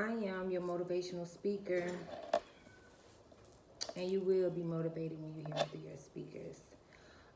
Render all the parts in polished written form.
I am your motivational speaker, and you will be motivated when you hear me through your speakers,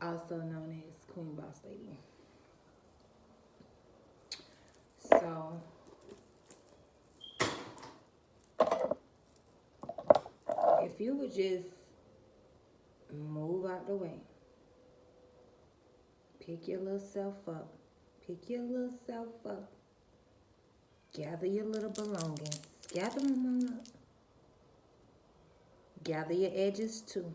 also known as Queen Boss Lady. So, if you would just move out the way, pick your little self up, gather your little belongings, gather them on up, gather your edges too.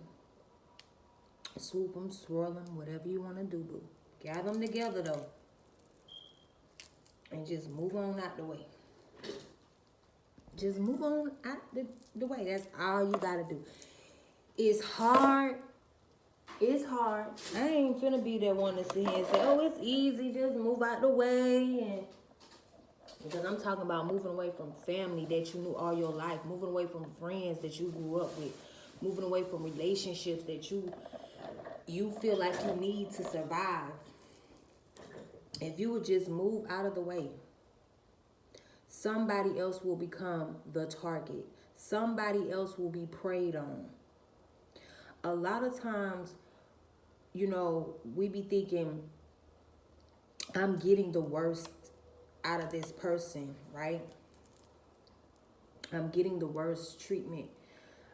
Swoop them, swirl them, whatever you want to do, boo. Gather them together, though. And just move on out the way. Just move on out the way. That's all you got to do. It's hard. It's hard. I ain't finna be that one to sit here and say, oh, it's easy. Just move out the way. And because I'm talking about moving away from family that you knew all your life. Moving away from friends that you grew up with. Moving away from relationships that you feel like you need to survive. If you would just move out of the way, somebody else will become the target. Somebody else will be preyed on. A lot of times, we be thinking, I'm getting the worst out of this person, right? I'm getting the worst treatment.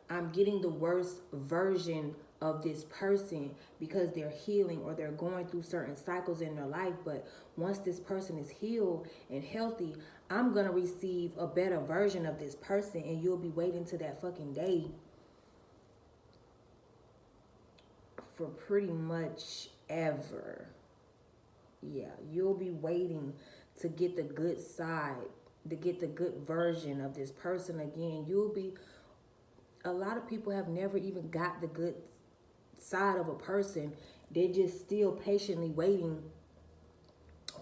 I'm getting the worst version of this person because they're healing or they're going through certain cycles in their life. But once this person is healed and healthy, I'm going to receive a better version of this person, and you'll be waiting to that fucking day for pretty much ever. Yeah, you'll be waiting to get the good side, to get the good version of this person again. A lot of people have never even got the good side of a person. They're just still patiently waiting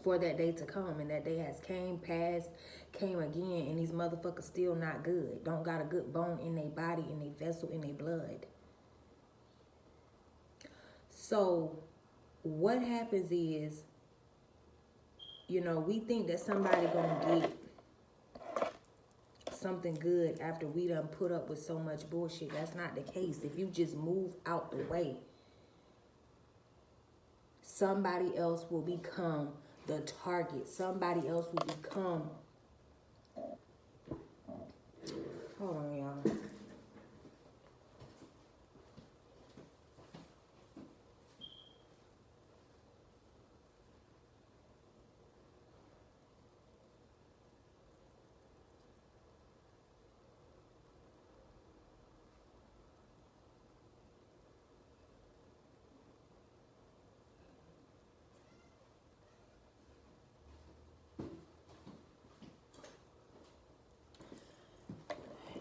for that day to come, and that day has came, passed, came again, and these motherfuckers still not good. Don't got a good bone in their body, in their vessel, in their blood. So what happens is, we think that somebody gonna get something good after we done put up with so much bullshit. That's not the case. If you just move out the way, somebody else will become the target. Somebody else will become... Hold on, y'all.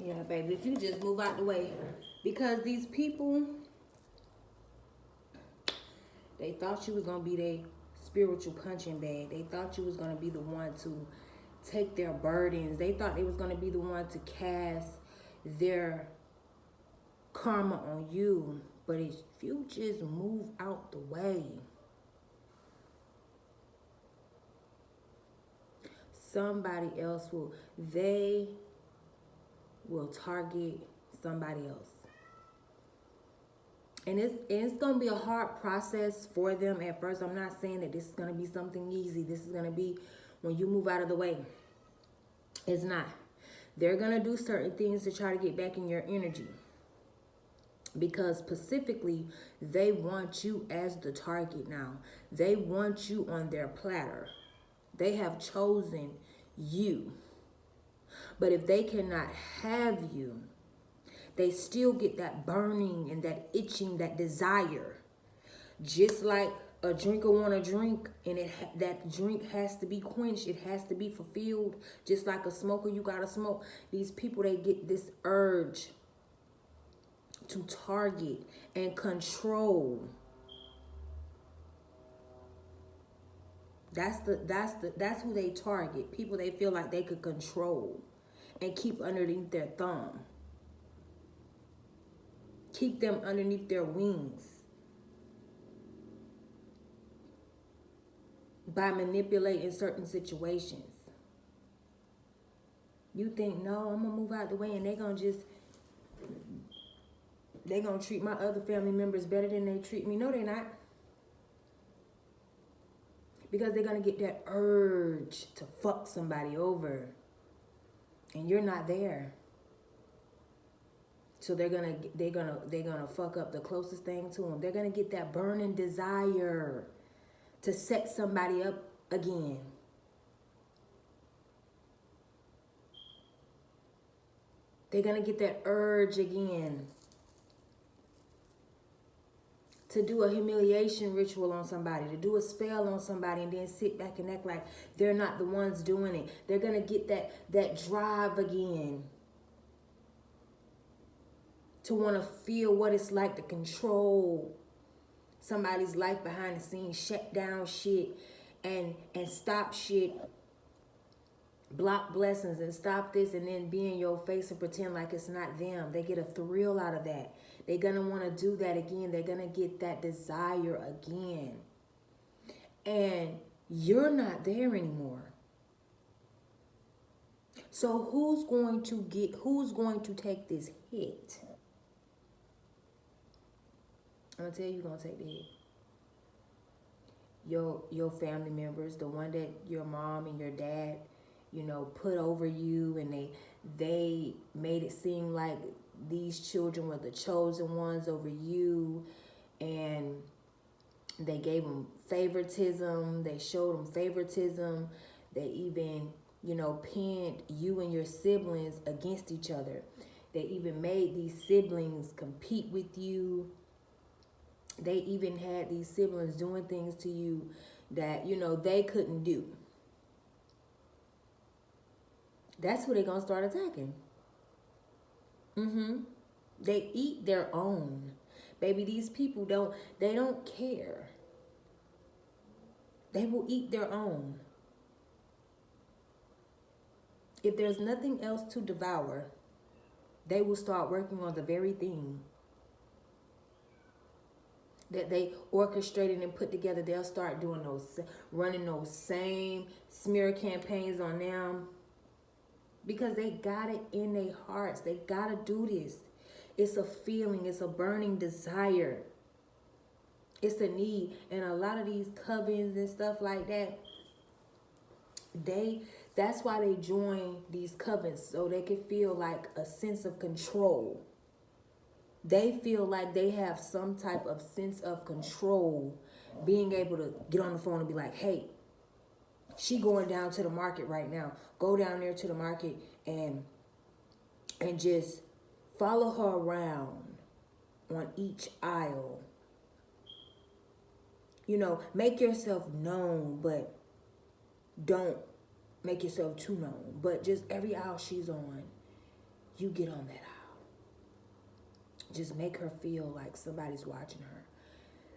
Yeah, baby, if you just move out the way. Because these people, they thought you was going to be their spiritual punching bag. They thought you was going to be the one to take their burdens. They thought they was going to be the one to cast their karma on you. But if you just move out the way, somebody else they will target somebody else. And it's going to be a hard process for them at first. I'm not saying that this is going to be something easy. This is going to be when you move out of the way. It's not. They're going to do certain things to try to get back in your energy. Because specifically, they want you as the target now. They want you on their platter. They have chosen you. But if they cannot have you, they still get that burning and that itching, that desire. Just like a drinker want to drink, and that drink has to be quenched. It has to be fulfilled. Just like a smoker, you got to smoke. These people, they get this urge to target and control. That's who they target. People they feel like they could control and keep underneath their thumb. Keep them underneath their wings by manipulating certain situations. You think, no, I'm gonna move out the way and they gonna treat my other family members better than they treat me. No, they're not. Because they're gonna get that urge to fuck somebody over. And you're not there. So they're gonna fuck up the closest thing to them. They're gonna get that burning desire to set somebody up again. They're gonna get that urge again to do a humiliation ritual on somebody, to do a spell on somebody, and then sit back and act like they're not the ones doing it. They're gonna get that drive again to want to feel what it's like to control somebody's life behind the scenes, shut down shit and stop shit, block blessings and stop this, and then be in your face and pretend like it's not them. They get a thrill out of that. They're going to want to do that again. They're going to get that desire again. And you're not there anymore. So who's going to take this hit? I'm going to tell you who's going to take the hit. Your family members, the one that your mom and your dad, put over you, and they made it seem like these children were the chosen ones over you, and they gave them favoritism. They showed them favoritism. They even, pinned you and your siblings against each other. They even made these siblings compete with you. They even had these siblings doing things to you that, they couldn't do. That's who they're going to start attacking. They eat their own. Baby, these people don't care. They will eat their own. If there's nothing else to devour, they will start working on the very thing that they orchestrated and put together. They'll start doing running those same smear campaigns on them. Because they got it in their hearts. They got to do this. It's a feeling. It's a burning desire. It's a need. And a lot of these covens and stuff like that, that's why they join these covens, so they can feel like a sense of control. They feel like they have some type of sense of control, being able to get on the phone and be like, hey, she going down to the market right now. Go down there to the market and just follow her around on each aisle. Make yourself known, but don't make yourself too known. But just every aisle she's on, you get on that aisle. Just make her feel like somebody's watching her.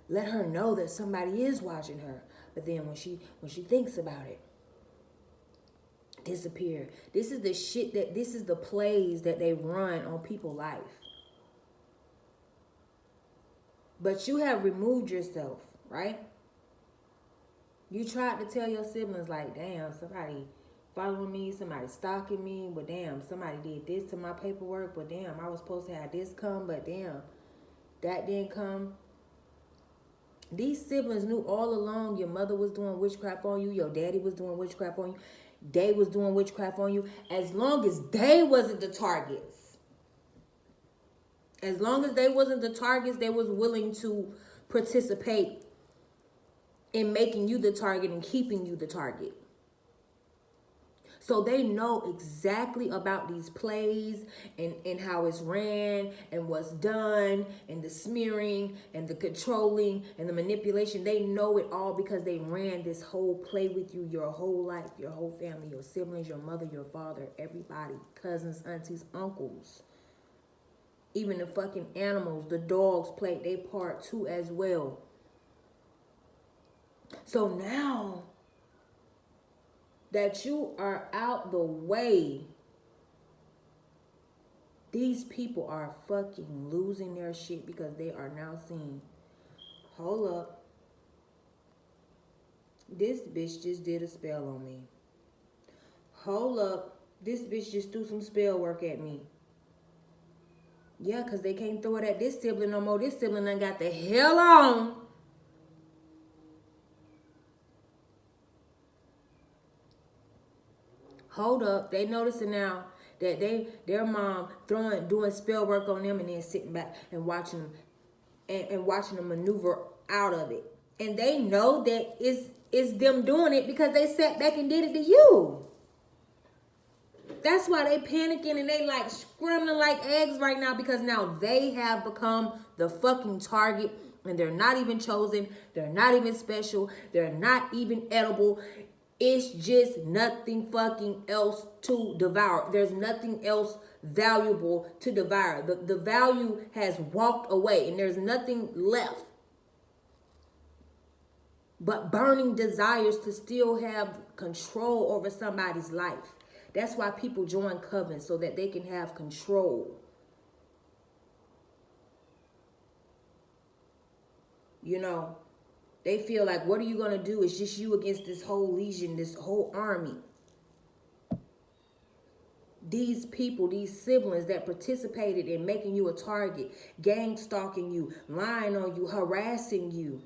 Let her know that somebody is watching her. But then when she thinks about it, disappear. This is the plays that they run on people's life. But you have removed yourself, right? You tried to tell your siblings like, damn, somebody following me, somebody stalking me, but damn, somebody did this to my paperwork, but damn, I was supposed to have this come, but damn, that didn't come. These siblings knew all along your mother was doing witchcraft on you, your daddy was doing witchcraft on you, they was doing witchcraft on you, as long as they wasn't the targets. As long as they wasn't the targets, they was willing to participate in making you the target and keeping you the target. So they know exactly about these plays and how it's ran and what's done and the smearing and the controlling and the manipulation. They know it all because they ran this whole play with you your whole life, your whole family, your siblings, your mother, your father, everybody, cousins, aunties, uncles. Even the fucking animals, the dogs played their part too as well. So now that you are out the way, these people are fucking losing their shit because they are now seeing, hold up, this bitch just did a spell on me. Hold up, This bitch just threw some spell work at me. Yeah, because they can't throw it at this sibling no more. This sibling done got the hell on. Hold up. They noticing now that their mom doing spell work on them and then sitting back and watching them and watching them maneuver out of it. And they know that it's them doing it because they sat back and did it to you. That's why they panicking and they like scrambling like eggs right now, because now they have become the fucking target, and they're not even chosen. They're not even special. They're not even edible. It's just nothing fucking else to devour. There's nothing else valuable to devour. The value has walked away and there's nothing left but burning desires to still have control over somebody's life. That's why people join covens, so that they can have control. You know, they feel like, what are you going to do? It's just you against this whole legion, this whole army. These people, these siblings that participated in making you a target, gang stalking you, lying on you, harassing you.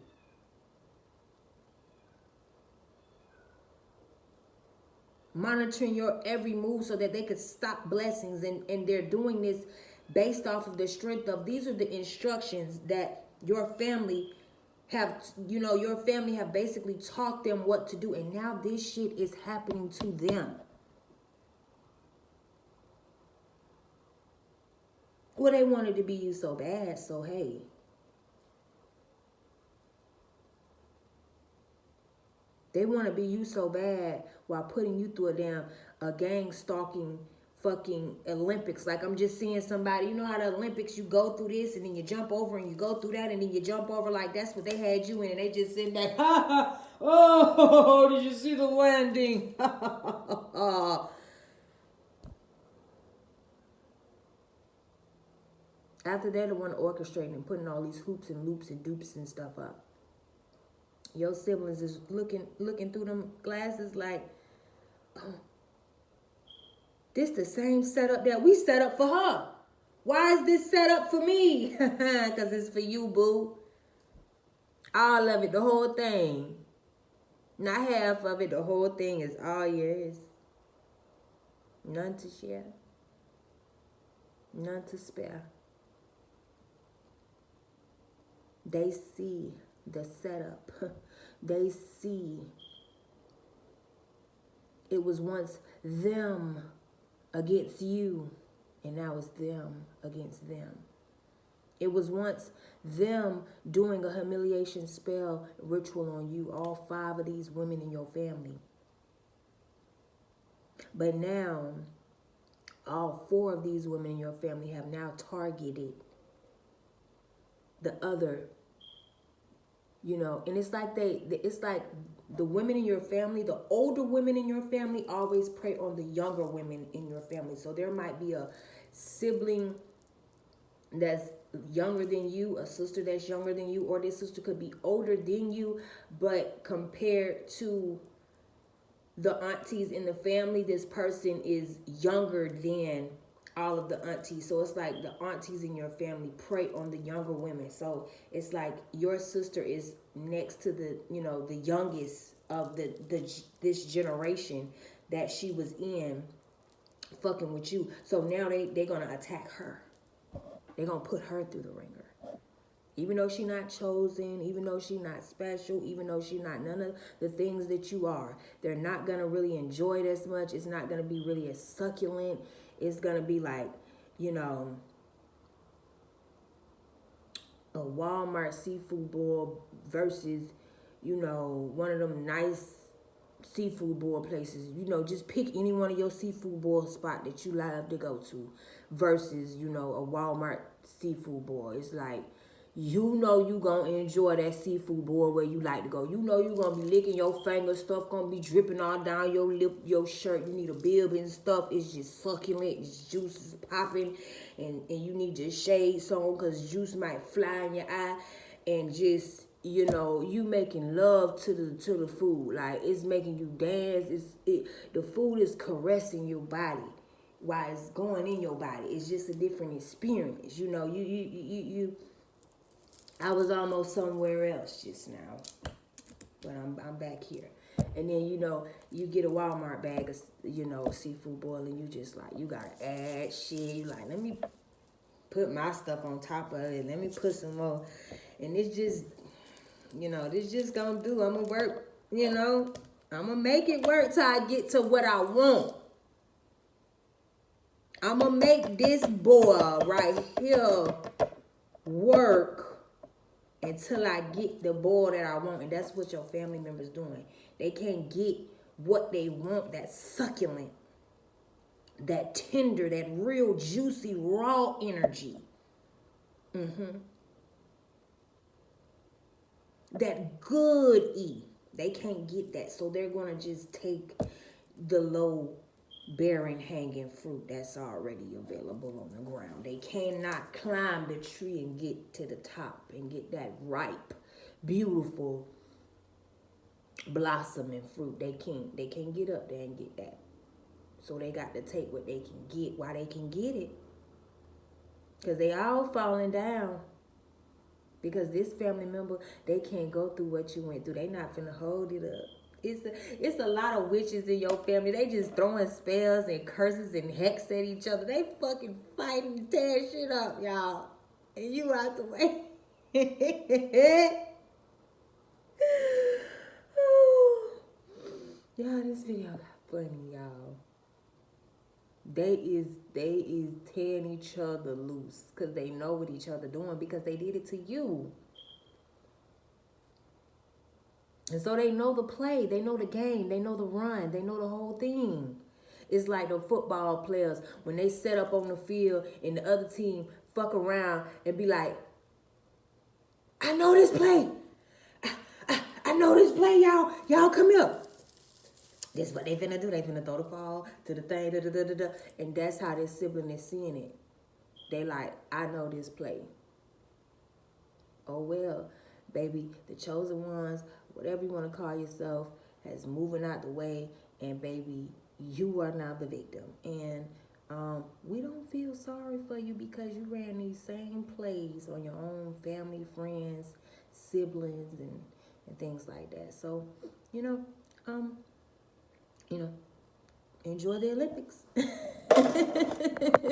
Monitoring your every move so that they could stop blessings. And they're doing this based off of the strength of, these are the instructions that your family have, your family have basically taught them what to do. And now this shit is happening to them. Well, they wanted to be you so bad, so hey. They want to be you so bad while putting you through a gang stalking fucking Olympics. Like, I'm just seeing somebody, you know how the Olympics, you go through this and then you jump over and you go through that and then you jump over, like that's what they had you in, and they just sitting back, oh, did you see the landing? After they're the one orchestrating and putting all these hoops and loops and dupes and stuff up. Your siblings is looking through them glasses like, oh, this the same setup that we set up for her. Why is this set up for me? Because it's for you, boo. All of it, the whole thing. Not half of it, the whole thing is all yours. None to share. None to spare. They see the setup. They see it was once them against you, and now it's them against them. It was once them doing a humiliation spell ritual on you, all 5 of these women in your family. But now, all 4 of these women in your family have now targeted the other. And it's like the women in your family, the older women in your family always prey on the younger women in your family. So there might be a sibling that's younger than you, a sister that's younger than you, or this sister could be older than you, but compared to the aunties in the family, this person is younger than all of the aunties. So it's like the aunties in your family prey on the younger women. So it's like your sister is next to the youngest of this generation that she was in, fucking with you. So now they're gonna attack her. They're gonna put her through the ringer. Even though she's not chosen, even though she's not special, even though she's not none of the things that you are, they're not gonna really enjoy it as much. It's not gonna be really as succulent. It's going to be like, a Walmart seafood boil versus, one of them nice seafood boil places. Just pick any one of your seafood boil spot that you love to go to versus, a Walmart seafood boil. It's like, you gonna enjoy that seafood boil where you like to go. You gonna be licking your fingers, stuff gonna be dripping all down your lip, your shirt. You need a bib and stuff. It's just succulent, it's juice is popping, and you need your shades on because juice might fly in your eye, and just you know, you making love to the food. Like, it's making you dance. The food is caressing your body while it's going in your body. It's just a different experience. You know, you I was almost somewhere else just now, but I'm back here. And then, you know, you get a Walmart bag of, you know, seafood boil, and you just like, you gotta add shit. You like, let me put my stuff on top of it. Let me put some more. And it's just, you know, this just gonna do. I'm gonna work, you know. I'm gonna make it work till I get to what I want. I'm gonna make this boil right here work until I get the boil that I want. And that's what your family members doing. They can't get what they want, that succulent, that tender, that real juicy, raw energy. That good E. They can't get that. So they're going to just take the low bearing hanging fruit that's already available on the ground. They cannot climb the tree and get to the top and get that ripe, beautiful, blossoming fruit. They can't get up there and get that. So they got to take what they can get while they can get it. Because they all falling down. Because this family member, they can't go through what you went through. They not finna hold it up. It's a lot of witches in your family. They just throwing spells and curses and hex at each other. They fucking fighting and tearing shit up, y'all. And you out the way. Y'all, this video got funny, y'all. They is tearing each other loose because they know what each other doing because they did it to you. And so they know the play, they know the game, they know the run, they know the whole thing. It's like the football players when they set up on the field and the other team fuck around and be like, I know this play. I know this play, y'all. Y'all come here. This is what they finna do. They finna throw the ball to the thing, and that's how this sibling is seeing it. They like, I know this play. Oh well, baby, the chosen ones, whatever you want to call yourself, has moving out the way, and baby, you are now the victim. And we don't feel sorry for you because you ran these same plays on your own family, friends, siblings, and things like that. So, you know, enjoy the Olympics.